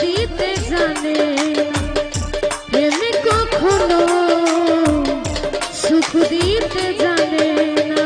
দিতে জানে প্রেমে কখনো সুখ দিতে জানে না।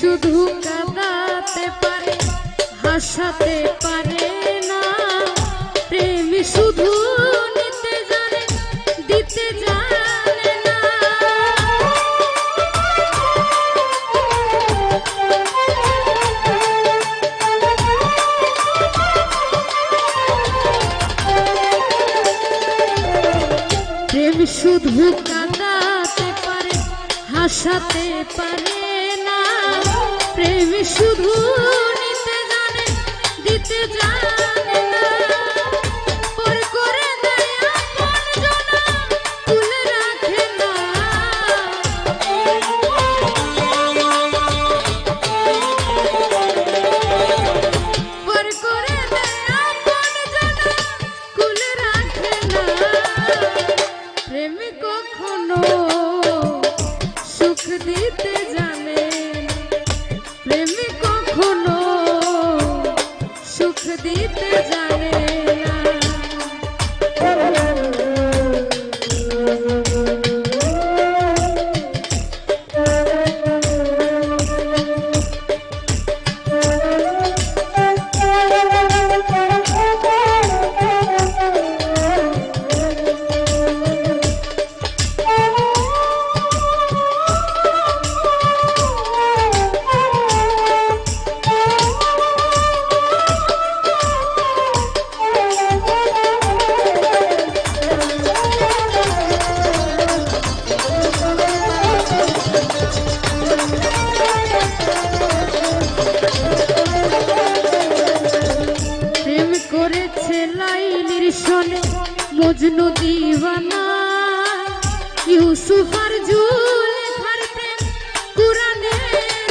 শুধু কাঁদাতে পারে হাসাতে পারে না, প্রেম শুধু নিতে জানে দিতে জানে না। প্রেম শুধু কাঁদাতে পারে হাসাতে পারে না, প্রেম শুধু নিতে জানে দিতে জানে না। পর করে দেয় আপন জনা তুলে রাখে না, পর করে দেয় আপন জনা তুলে রাখে না। প্রেম কখনো সুখ দিতে জানে, প্রেম কখনো সুখ দিতে জানে না। মজনু দিওয়ানা ইউসুফ আর জুলেখার প্রেম কুরআনে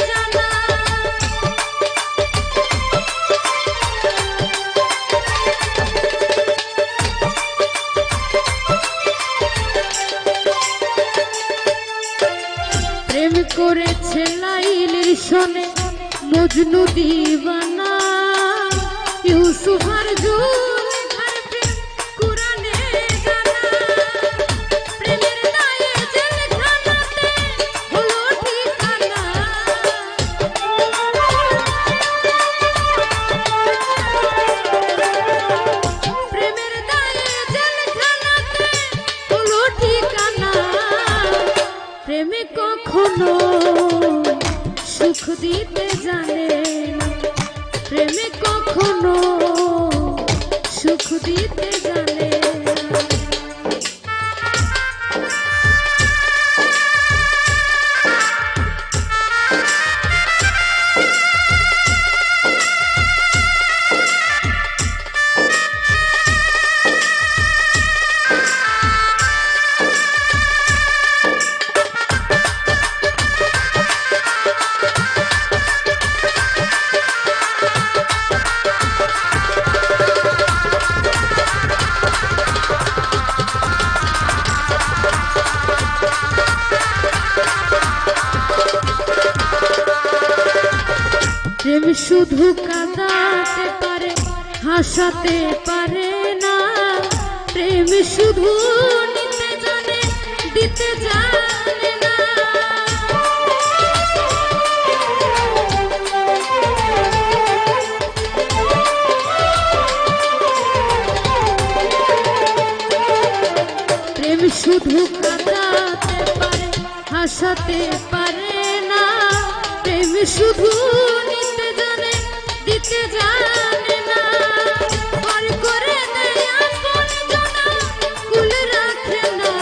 জানা। প্রেম করেছে লাইলির সনে মজনু দিওয়ানা ইউসুফ আর জুলেখার প্রেম কুরআনে জানা। প্রেমের দায়ে জেলখানাতে হলো ঠিকানা, প্রেমের দায়ে জেলখানাতে হলো ঠিকানা। প্রেমে কখনো সুখ দিতে জানে না, প্রেমে কখনো সুখ দিতে জানে না। প্রেম শুধু কাঁদাতে পারে হাসাতে পারে না, প্রেম শুধু নিতে জানে দিতে জানে না। প্রেম শুধু কাঁদাতে পারে হাসাতে পারে না, প্রেম শুধু নিতে জানে দিতে জানে না। পর করে দেয় আপন জনা কুলে রাখে না,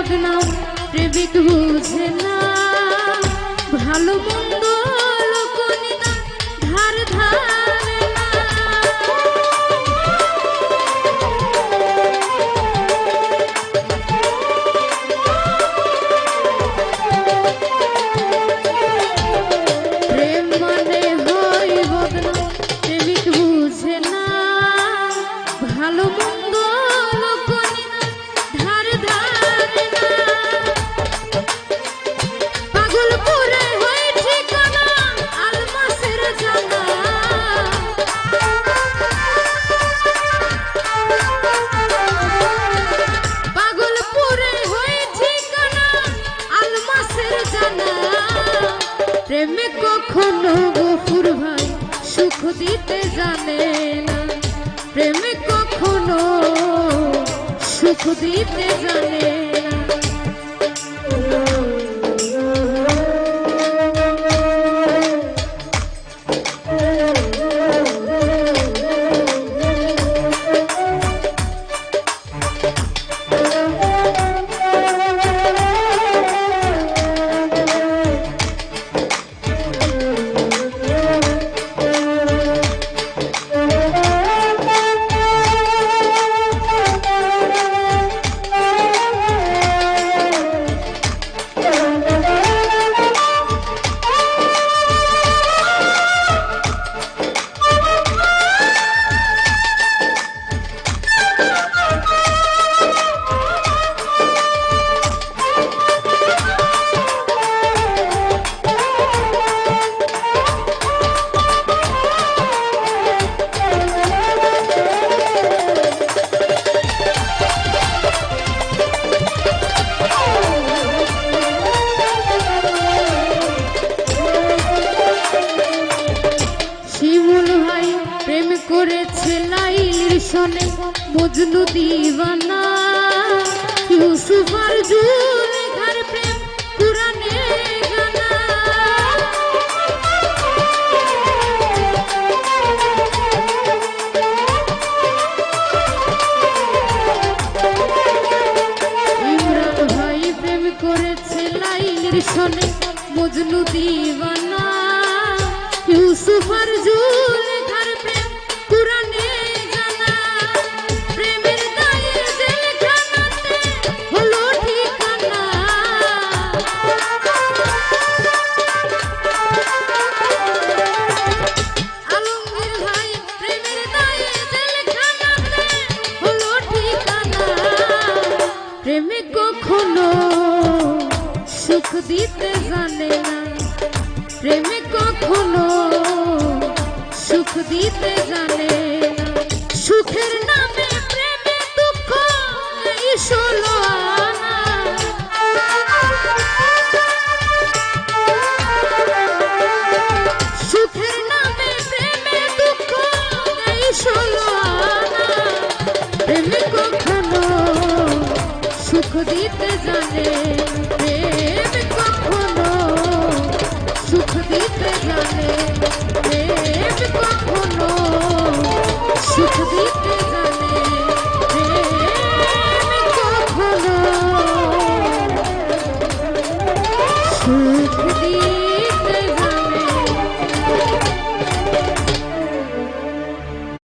বদনাম প্রেমিক বুঝে না, ভালো মন্দ লোকনি না ধার ধারে না। প্রেম মানে হয় বদনাম প্রেমিক বুঝে না, ভালো মন্দ লোকনি না ধার ধারে না। পাগলপুরে হয় ঠিকানা আলমাসের জানা, পাগলপুরে হয় ঠিকানা আলমাসের জানা। প্রেমে কখনো গফুর ভাই সুখ দিতে জানে না, প্রেমে কখনো সুখ দিতে জানে না। প্রেম করেছে লাইলির সনে মজনু দিওয়ানা, ইউসুফ আর জুলেখার প্রেম কুরআনে গানা। ইমরান ভাই প্রেম করেছে লাইলির সনে মজনু দিওয়ানা, ইউসুফ আর জুলেখার প্রেম কুরআনে জানা। প্রেমের দায়ে জেলখানাতে হলো ঠিকানা, আলমগীর ভাই প্রেমের দায়ে জেলখানাতে হলো ঠিকানা। প্রেমে কখনো সুখ দিতে জানে না, প্রেমে কখনো সুখ দিতে জানে না। সুখের নামে প্রেমে দুঃখ এই 16 আনা, সুখের নামে প্রেমে দুঃখ এই 16 আনা। প্রেমে কখনো সুখ দিতে জানে, প্রেম কখনো সুখ দিতে জানে, প্রেম কখনো সুখ দিতে